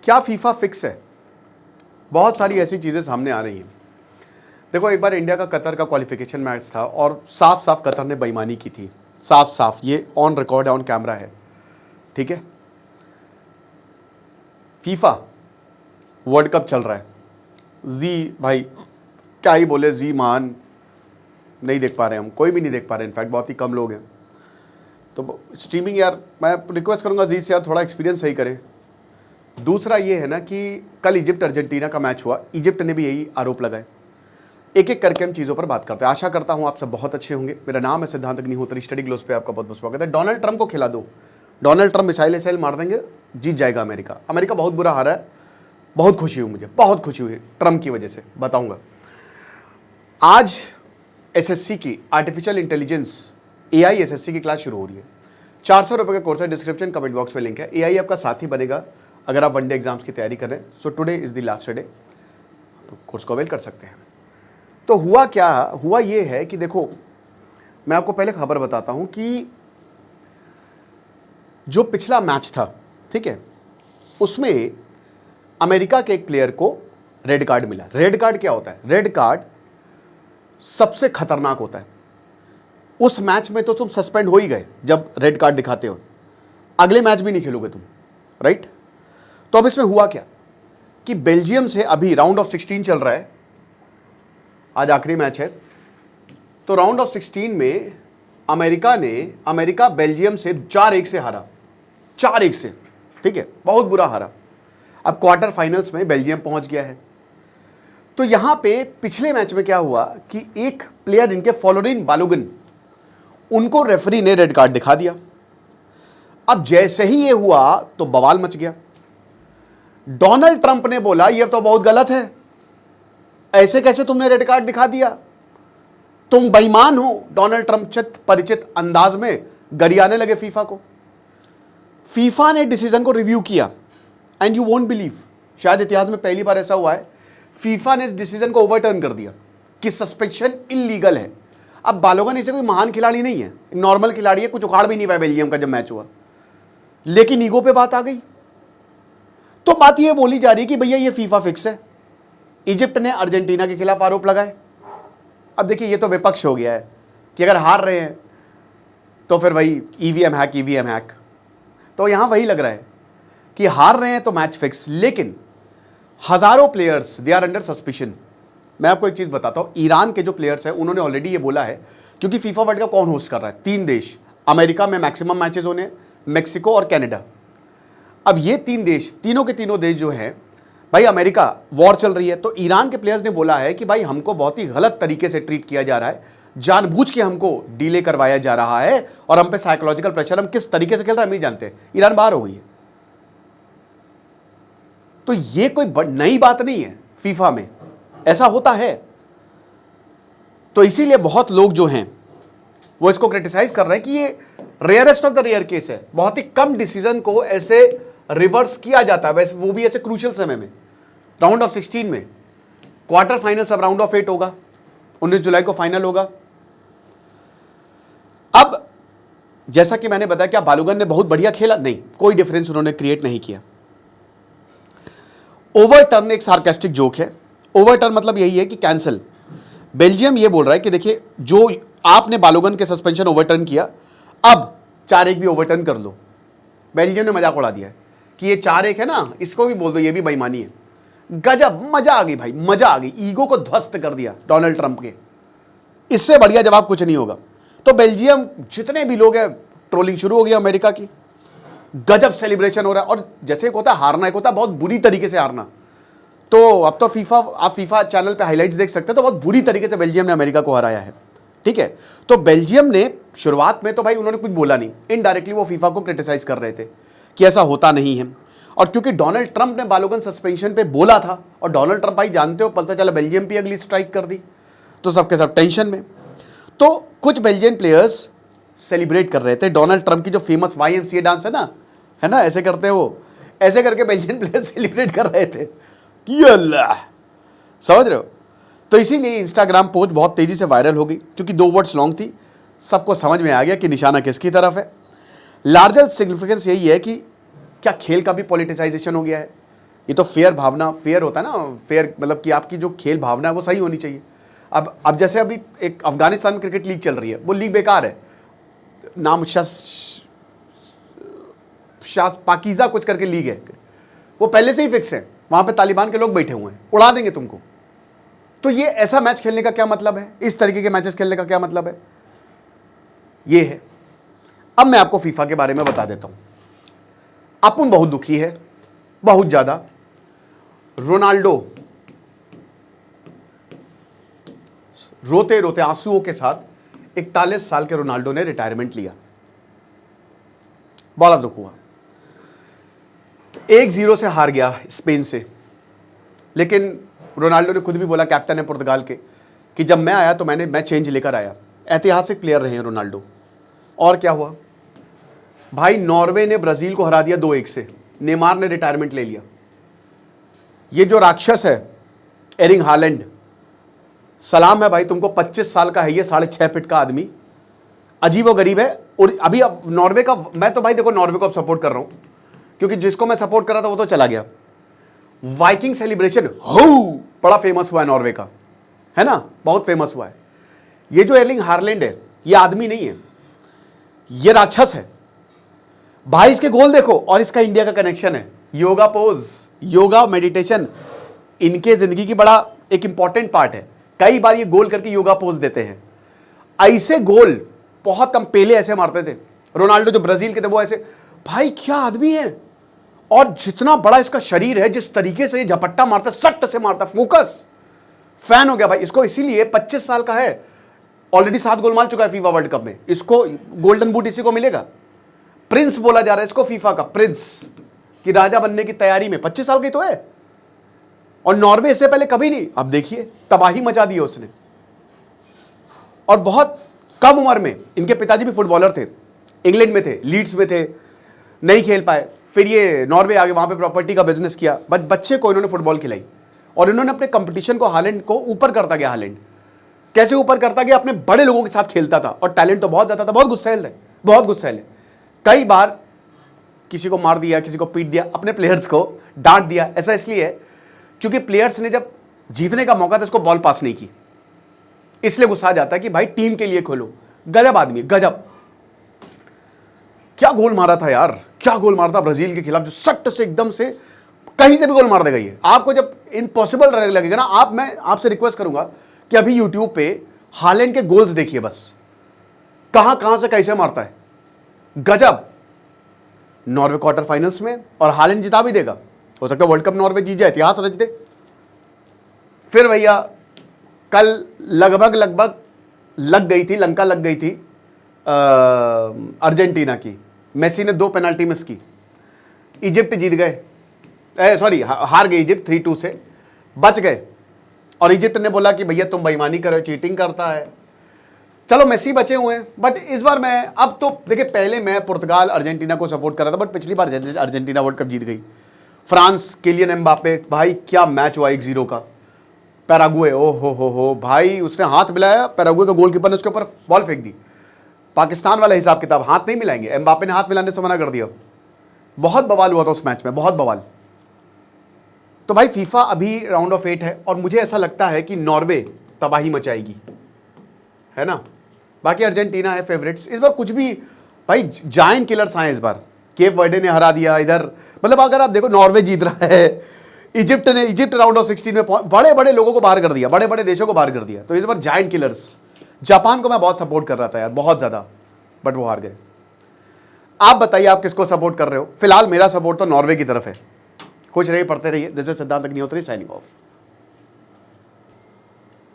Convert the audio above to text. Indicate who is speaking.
Speaker 1: क्या FIFA fix है? बहुत सारी ऐसी चीज़ें सामने आ रही हैं। देखो, एक बार इंडिया का कतर का क्वालिफिकेशन मैच था और साफ साफ कतर ने बेईमानी की थी। साफ साफ, ये ऑन रिकॉर्ड है, ऑन कैमरा है, ठीक है। फीफा वर्ल्ड कप चल रहा है, जी भाई क्या ही बोले, जी मान नहीं देख पा रहे हम, कोई भी नहीं देख पा रहे, इनफैक्ट बहुत ही कम लोग हैं। तो स्ट्रीमिंग यार, मैं रिक्वेस्ट करूंगा जी से यार थोड़ा एक्सपीरियंस सही करें। दूसरा ये है ना कि कल इजिप्ट अर्जेंटीना का मैच हुआ, इजिप्ट ने भी यही आरोप लगाए। एक एक करके हम चीज़ों पर बात करते हैं। आशा करता हूं आप सब बहुत अच्छे होंगे। मेरा नाम है सिद्धांत अग्निहोत्री, स्टडी ग्लोस पे आपका बहुत बहुत स्वागत है। डोनाल्ड ट्रंप को खिला दो, डोनाल्ड ट्रंप मिसाइल मार देंगे, जीत जाएगा अमेरिका। अमेरिका बहुत बुरा हारा है, बहुत खुशी हुई, मुझे बहुत खुशी हुई ट्रंप की वजह से, बताऊंगा। आज एसएससी की आर्टिफिशियल इंटेलिजेंस एआई एसएससी की क्लास शुरू हो रही है। 400 रुपये का कोर्स है, डिस्क्रिप्शन कमेंट बॉक्स में लिंक है। एआई आपका साथी बनेगा अगर आप वनडे एग्जाम्स की तैयारी करें। So today is the last day, तो कोर्स को अवेल कर सकते हैं। तो हुआ क्या, हुआ ये है कि देखो, मैं आपको पहले खबर बताता हूं कि जो पिछला मैच था, ठीक है, उसमें अमेरिका के एक प्लेयर को रेड कार्ड मिला। रेड कार्ड क्या होता है? रेड कार्ड सबसे खतरनाक होता है। उस मैच में तो तुम सस्पेंड हो ही गए जब रेड कार्ड दिखाते हो, अगले मैच भी नहीं खेलोगे तुम, राइट। तो अब इसमें हुआ क्या कि बेल्जियम से अभी राउंड ऑफ 16 चल रहा है, आज आखिरी मैच है। तो राउंड ऑफ 16 में अमेरिका बेल्जियम से 4-1 से हारा, 4-1 से, ठीक है, बहुत बुरा हारा। अब क्वार्टर फाइनल्स में बेल्जियम पहुंच गया है। तो यहां पे पिछले मैच में क्या हुआ कि एक प्लेयर, इनके फ्लोरिन बालोगन, उनको रेफरी ने रेड कार्ड दिखा दिया। अब जैसे ही ये हुआ तो बवाल मच गया। डोनाल्ड ट्रंप ने बोला ये तो बहुत गलत है, ऐसे कैसे तुमने रेड कार्ड दिखा दिया, तुम बेईमान हो। डोनाल्ड ट्रंप चित परिचित अंदाज में गरियाने लगे फीफा को। फीफा ने डिसीजन को रिव्यू किया एंड यू वोंट बिलीव, शायद इतिहास में पहली बार ऐसा हुआ है, फीफा ने इस डिसीजन को ओवरटर्न कर दिया कि सस्पेंशन इल्लीगल है। अब बालोगन इसे कोई महान खिलाड़ी नहीं है, नॉर्मल खिलाड़ी है, कुछ उखाड़ भी नहीं पाया बेल्जियम का जब मैच हुआ, लेकिन ईगो पे बात आ गई। तो बात ये बोली जा रही है कि भैया ये फीफा फिक्स है। इजिप्ट ने अर्जेंटीना के खिलाफ आरोप लगाए। अब देखिए, ये तो विपक्ष हो गया है कि अगर हार रहे हैं तो फिर वही ईवीएम हैक। तो यहां वही लग रहा है कि हार रहे हैं तो मैच फिक्स, लेकिन हजारों players they are under suspicion. मैं आपको एक चीज बताता हूं, ईरान के जो प्लेयर्स हैं उन्होंने ऑलरेडी ये बोला है, क्योंकि फीफा वर्ल्ड कप कौन होस्ट कर रहा है? 3 देश, अमेरिका में मैक्सिमम मैचेस होने, मेक्सिको और कनाडा। अब ये 3 देश, तीनों के तीनों देश जो हैं, भाई अमेरिका वॉर चल रही है, तो ईरान के प्लेयर्स ने बोला है कि भाई हमको बहुत ही गलत तरीके से ट्रीट किया जा रहा है, जानबूझ के हमको डिले करवाया जा रहा है और हम पे साइकोलॉजिकल प्रेशर, हम किस तरीके से खेल रहे हैं हम नहीं जानते। ईरान बाहर हो गई है। तो ये कोई नई बात नहीं है, फीफा में ऐसा होता है। तो इसीलिए बहुत लोग जो हैं वो इसको क्रिटिसाइज कर रहे हैं कि ये rarest of the rare case है, बहुत ही कम डिसीजन को ऐसे रिवर्स किया जाता है, वैसे वो भी ऐसे क्रूशियल समय में, राउंड ऑफ 16 में। क्वार्टर फाइनल सब राउंड ऑफ 8 होगा, 19 जुलाई को फाइनल होगा। अब जैसा कि मैंने बताया, क्या बालोगन ने बहुत बढ़िया खेला? नहीं, कोई डिफरेंस उन्होंने क्रिएट नहीं किया। ओवरटर्न एक सार्कास्टिक जोक है। ओवरटर्न मतलब यही है कि कैंसिल। बेल्जियम ये बोल रहा है कि देखिए, जो आपने बालोगन के सस्पेंशन ओवरटर्न किया, अब 4-1 भी ओवरटर्न कर लो। बेल्जियम ने मजाक उड़ा दिया है कि ये 4-1 है ना, इसको भी बोल दो, ये भी बेईमानी है। गजब, मजा आ गई भाई, मजा आ गई। ईगो को ध्वस्त कर दिया डोनाल्ड ट्रंप के, इससे बढ़िया जवाब कुछ नहीं होगा। तो बेल्जियम जितने भी लोग हैं, ट्रोलिंग शुरू हो गई अमेरिका की, गजब सेलिब्रेशन हो रहा है। और जैसे एक होता है हारना, एक होता है बहुत बुरी तरीके से हारना। तो अब तो आप फीफा चैनल पे हाइलाइट्स देख सकते हैं, तो बहुत बुरी तरीके से बेल्जियम ने अमेरिका को हराया है, ठीक है। तो बेल्जियम ने शुरुआत में तो भाई उन्होंने कुछ बोला नहीं, इनडायरेक्टली वो फीफा को क्रिटिसाइज कर रहे थे कि ऐसा होता नहीं है। और क्योंकि डोनाल्ड ट्रंप ने बालोगन सस्पेंशन पे बोला था, और डोनाल्ड ट्रंप भाई जानते हो, पता चला बेल्जियम पे अगली स्ट्राइक कर दी, तो सबके सब टेंशन में। तो कुछ बेल्जियन प्लेयर्स सेलिब्रेट कर रहे थे डोनाल्ड ट्रंप की जो फेमस YMCA डांस है ना, ऐसे करते हैं वो, ऐसे करके बेल्जियन प्लेयर्स सेलिब्रेट कर रहे थे कि अल्लाह, समझ रहे हो। तो इसीलिए इंस्टाग्राम पोस्ट बहुत तेजी से वायरल हो गई, क्योंकि 2 वर्ड्स लॉन्ग थी, सबको समझ में आ गया कि निशाना किसकी तरफ है। लार्जर सिग्निफिकेंस यही है कि क्या खेल का भी पॉलिटिसाइजेशन हो गया है? ये तो फेयर भावना, फेयर होता है ना, फेयर मतलब कि आपकी जो खेल भावना है वो सही होनी चाहिए। अब जैसे अभी एक अफगानिस्तान क्रिकेट लीग चल रही है, वो लीग बेकार है, नाम पाकीज़ा कुछ करके लीग है, वो पहले से ही फिक्स है, वहां पे तालिबान के लोग बैठे हुए हैं, उड़ा देंगे तुमको। तो ये ऐसा मैच खेलने का क्या मतलब है, इस तरीके के मैचेस खेलने का क्या मतलब है, ये है। अब मैं आपको फीफा के बारे में बता देता हूं। अपुन बहुत दुखी है, बहुत ज्यादा। रोनाल्डो रोते रोते आंसुओं के साथ 41 साल के रोनाल्डो ने रिटायरमेंट लिया, बड़ा दुख हुआ। 1-0 से हार गया स्पेन से, लेकिन रोनाल्डो ने खुद भी बोला, कैप्टन है पुर्तगाल के, कि जब मैं आया तो मैं चेंज लेकर आया। ऐतिहासिक प्लेयर रहे हैं रोनाल्डो। और क्या हुआ भाई, नॉर्वे ने ब्राजील को हरा दिया 2-1 से, नेमार ने रिटायरमेंट ले लिया। ये जो राक्षस है एरिंग हालैंड, सलाम है भाई तुमको, 25 साल का है ये, 6.5 फीट का आदमी, अजीब व गरीब है। और अभी अब नॉर्वे का, मैं तो भाई देखो नॉर्वे को अब सपोर्ट कर रहा हूं, क्योंकि जिसको मैं सपोर्ट कर रहा था वो तो चला गया। वाइकिंग सेलिब्रेशन बड़ा फेमस हुआ है नॉर्वे का, है ना, बहुत फेमस हुआ है। ये जो एर्लिंग हालैंड है, ये आदमी नहीं है, ये राक्षस है भाई। इसके गोल देखो, और इसका इंडिया का कनेक्शन है, योगा पोज, योगा मेडिटेशन इनके जिंदगी की बड़ा एक इंपॉर्टेंट पार्ट है। कई बार ये गोल करके योगा पोज देते हैं। ऐसे गोल बहुत कम पहले ऐसे मारते थे। रोनाल्डो जो ब्राजील के थे वो ऐसे, भाई क्या आदमी है। और जितना बड़ा इसका शरीर है, जिस तरीके से ये झपट्टा मारता, सट्ट से मारता, फोकस, फैन हो गया भाई इसको। इसीलिए 25 साल का है, ऑलरेडी 7 गोल मार चुका है फीफा वर्ल्ड कप में। इसको गोल्डन बूट इसी को मिलेगा। प्रिंस बोला जा रहा है इसको, फीफा का प्रिंस, कि राजा बनने की तैयारी में। 25 साल की तो है, और नॉर्वे इससे पहले कभी नहीं। अब देखिए तबाही मचा दी है उसने, और बहुत कम उम्र में। इनके पिताजी भी फुटबॉलर थे, इंग्लैंड में थे, लीड्स में थे, नहीं खेल पाए, फिर ये नॉर्वे आ गए, वहां पे प्रॉपर्टी का बिजनेस किया, बच्चे को इन्होंने फुटबॉल खिलाई, और इन्होंने अपने कंपटीशन को, हालैंड को ऊपर करता गया। हालैंड कैसे ऊपर करता गया, अपने बड़े लोगों के साथ खेलता था, और टैलेंट तो बहुत ज्यादा था, बहुत गुस्सैल है, बहुत गुस्सैल है। कई बार किसी को मार दिया, किसी को पीट दिया, अपने प्लेयर्स को डांट दिया। ऐसा इसलिए है क्योंकि प्लेयर्स ने जब जीतने का मौका था इसको बॉल पास नहीं की, इसलिए गुस्सा आ जाता है कि भाई टीम के लिए खोलो। गजब आदमी, गजब। क्या गोल मारा था यार, क्या गोल मारा था ब्राजील के खिलाफ, जो सट्ट से एकदम से कहीं से भी गोल मार देगा ये। आपको जब इम्पॉसिबल लगेगा ना, मैं आपसे रिक्वेस्ट करूंगा कि अभी यूट्यूब पे हालैंड के गोल्स देखिए बस, कहां से कैसे मारता है, गजब। नॉर्वे क्वार्टर फाइनल्स में, और हालैंड जिता भी देगा। हो सकता है वर्ल्ड कप नॉर्वे जीत जाए, इतिहास रच दे। फिर भैया कल लगभग लग गई थी, लंका लग गई थी अर्जेंटीना की। मेसी ने 2 पेनाल्टी मिस की, इजिप्ट जीत गए, सॉरी हार गई इजिप्ट 3-2 से, बच गए। और इजिप्ट ने बोला कि भैया तुम बेईमानी कर रहे हो, चीटिंग करता है। चलो मेसी बचे हुए हैं, बट इस बार मैं, अब तो देखिए पहले मैं पुर्तगाल अर्जेंटीना को सपोर्ट कर रहा था, बट पिछली बार अर्जेंटीना वर्ल्ड कप जीत गई। फ्रांस, किलियन एम्बापे, भाई क्या मैच हुआ 1-0 का। पैराग्वे, ओ हो भाई, उसने हाथ मिलाया, पैराग्वे का गोलकीपर ने उसके ऊपर बॉल फेंक दी। पाकिस्तान वाला हिसाब किताब, हाथ नहीं मिलाएंगे, एम्बापे ने हाथ मिलाने से मना कर दिया। बहुत बवाल हुआ था उस मैच में, बहुत बवाल। तो भाई फीफा अभी राउंड ऑफ 8 है, और मुझे ऐसा लगता है कि नॉर्वे तबाही मचाएगी, है ना। बाकी अर्जेंटीना है फेवरेट्स इस बार। कुछ भी भाई, जायंट किलर्स आए इस बार। केप वर्डे ने हरा दिया इधर, मतलब अगर आप देखो नॉर्वे जीत रहा है, इजिप्ट राउंड ऑफ 16 में बड़े बड़े लोगों को बाहर कर दिया, बड़े बड़े देशों को बाहर कर दिया। तो इस बार जायंट किलर्स। जापान को मैं बहुत सपोर्ट कर रहा था यार, बहुत ज्यादा, बट वो हार गए। आप बताइए आप किसको सपोर्ट कर रहे हो। फिलहाल मेरा सपोर्ट तो नॉर्वे की तरफ है। खुश रहिए, पढ़ते रहिए। दिस इज सिद्धांत अग्निहोत्री साइनिंग ऑफ।